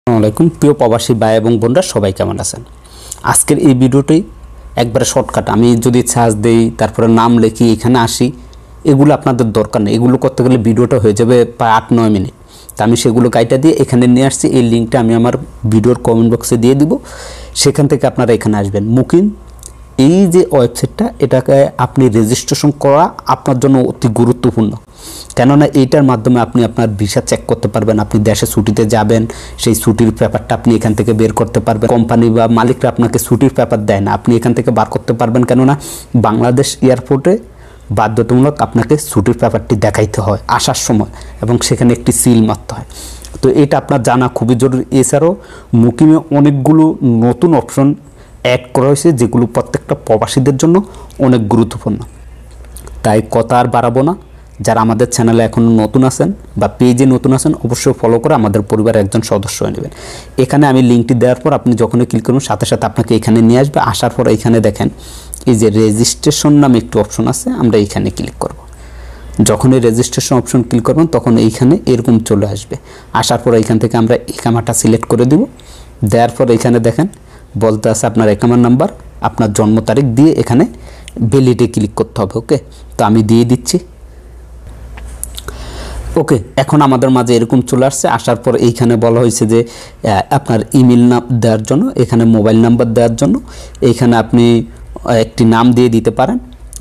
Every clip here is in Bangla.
আসসালামু আলাইকুম প্রিয় প্রবাসী ভাই এবং বোনরা সবাই কেমন আছেন। আজকের এই ভিডিওটি একবারে শর্টকাট। আমি যদি সার্চ দেই তারপরে নাম লিখি এখানে আসি, এগুলো আপনাদের দরকার নেই। এগুলো করতে গেলে ভিডিওটা হয়ে যাবে প্রায় 8-9 মিনিট। তা আমি সেগুলো কাইটা দিয়ে এখানে নিয়ে আসছি। এই লিঙ্কটা আমি আমার ভিডিওর কমেন্ট বক্সে দিয়ে দিব, সেখান থেকে আপনারা এখানে আসবেন। মুকিম এই যে ওয়েবসাইটটা, এটাকে আপনি রেজিস্ট্রেশন করা আপনার জন্য অতি গুরুত্বপূর্ণ। কেননা এইটার মাধ্যমে আপনি আপনার ভিসা চেক করতে পারবেন। আপনি দেশে ছুটিতে যাবেন, সেই ছুটির পেপারটা আপনি এখান থেকে বের করতে পারবেন। কোম্পানি বা মালিকরা আপনাকে ছুটির পেপার দেয় না, আপনি এখান থেকে বার করতে পারবেন। কেননা বাংলাদেশ এয়ারপোর্টে বাধ্যতামূলক আপনাকে ছুটির পেপারটি দেখাইতে হয় আসার সময়, এবং সেখানে একটি সিল মারতে হয়। তো এটা আপনার জানা খুবই জরুরি। এছাড়াও মুকিমে অনেকগুলো নতুন অপশন অ্যাড করা হয়েছে, যেগুলো প্রত্যেকটা প্রবাসীদের জন্য অনেক গুরুত্বপূর্ণ। তাই কথা আর বাড়াবো না। যারা আমাদের চ্যানেলে এখনও নতুন আছেন বা পেজে নতুন আছেন, অবশ্যই ফলো করে আমাদের পরিবারের একজন সদস্য হয়ে নেবেন। এখানে আমি লিঙ্কটি দেওয়ার পর আপনি যখনই ক্লিক করবেন, সাথে সাথে আপনাকে এখানে নিয়ে আসবে। আসার পর এখানে দেখেন এই যে রেজিস্ট্রেশন নামে একটি অপশন আছে, আমরা এইখানে ক্লিক করব। যখনই রেজিস্ট্রেশন অপশন ক্লিক করবেন তখন এইখানে এরকম চলে আসবে। আসার পর এইখান থেকে আমরা একামাটা সিলেক্ট করে দিব। দেওয়ার পর এইখানে দেখেন বলতে আছে আপনার একামার নাম্বার, আপনার জন্ম তারিখ দিয়ে এখানে ভ্যালিডে ক্লিক করতে হবে। ওকে, তো আমি দিয়ে দিচ্ছি। ওকে, এখন আমাদের মাঝে এরকম চলে আসছে। আসার পর এইখানে বলা হয়েছে যে আপনার ইমেল নাম দেওয়ার জন্য, এখানে মোবাইল নাম্বার দেওয়ার জন্য এইখানে আপনি একটি নাম দিয়ে দিতে পারেন।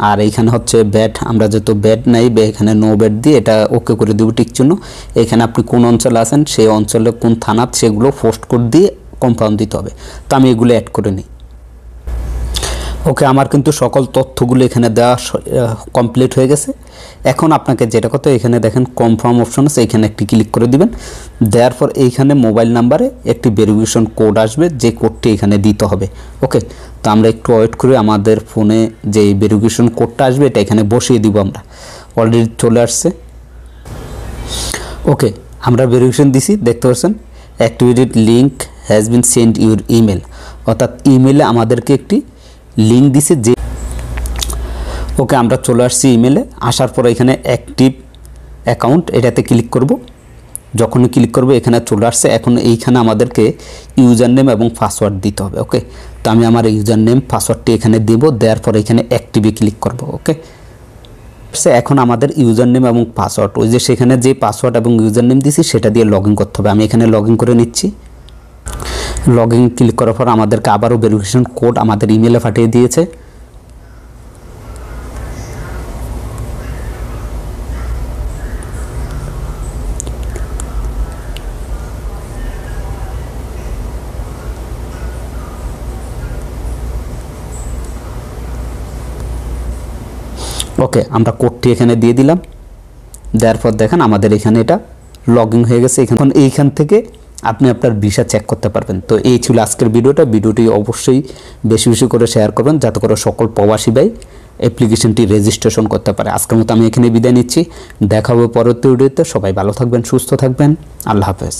আর এইখানে হচ্ছে ব্যাট, আমরা যেহেতু ব্যাট নাই, এখানে নো ব্যাট দিয়ে এটা ওকে করে দেবো টিক চিহ্ন। এখানে আপনি কোন অঞ্চলে আছেন, সেই অঞ্চলে কোন থানাত, সেগুলো পোস্ট কোড দিয়ে কম্পাউন্ড দিতে হবে। তো আমি এগুলো অ্যাড করে নিই। ওকে, আমার কিন্তু সকল তথ্যগুলো এখানে দেওয়া কমপ্লিট হয়ে গেছে। এখন আপনাকে যেটা করতে, এখানে দেখেন কনফার্ম অপশন আছে, এখানে একটি ক্লিক করে দিবেন। দেওয়ার পর এইখানে মোবাইল নাম্বারে একটি ভেরিফিকেশন কোড আসবে, যে কোডটি এখানে দিতে হবে। ওকে, তো আমরা একটু ওয়েট করে আমাদের ফোনে যে ভেরিফিকেশন কোডটা আসবে এটা এখানে বসিয়ে দিব। আমরা অলরেডি চলে আসছে। ওকে, আমরা ভেরিফিকেশন দিছি, দেখতে পাচ্ছেন activated link has been send your email, অর্থাৎ ইমেলে আমাদেরকে একটি লিঙ্ক দিছে যে। ওকে, আমরা চলে আসছি ইমেলে। আসার পর এখানে অ্যাক্টিভ অ্যাকাউন্ট এটাতে ক্লিক করব। যখনই ক্লিক করব এখানে চলে আসছে। এখন এইখানে আমাদেরকে ইউজার নেম এবং পাসওয়ার্ড দিতে হবে। ওকে, তো আমি আমার ইউজার নেম পাসওয়ার্ডটি এখানে দেব। দেওয়ার পর এখানে অ্যাক্টিভে ক্লিক করব। ওকে, এখন আমাদের ইউজার নেম এবং পাসওয়ার্ড, ওই যে সেখানে যে পাসওয়ার্ড এবং ইউজার নেম দিছি সেটা দিয়ে লগ ইন করতে হবে। আমি এখানে লগ ইন করে নিচ্ছি। লগ ইন ক্লিক করার পর আমাদেরকে আবারও ভেরিফিকেশন কোড আমাদের ইমেলে পাঠিয়ে দিয়েছে। ওকে, আমরা কোডটি এখানে দিয়ে দিলাম। দেওয়ার পর দেখেন আমাদের এখানে এটা লগ ইন হয়ে গেছে। এখন এইখান থেকে আপনি আপনার ভিসা চেক করতে পারবেন। তো এই ছিল আজকের ভিডিওটি অবশ্যই বেশি বেশি করে শেয়ার করবেন, যাতে করে সকল প্রবাসী ভাই অ্যাপ্লিকেশনটি রেজিস্ট্রেশন করতে পারে। আজকের মতো আমি এখানে বিদায় নিচ্ছি। দেখা হবে পরবর্তী ভিডিওতে। সবাই ভালো থাকবেন, সুস্থ থাকবেন। আল্লাহ হাফেজ।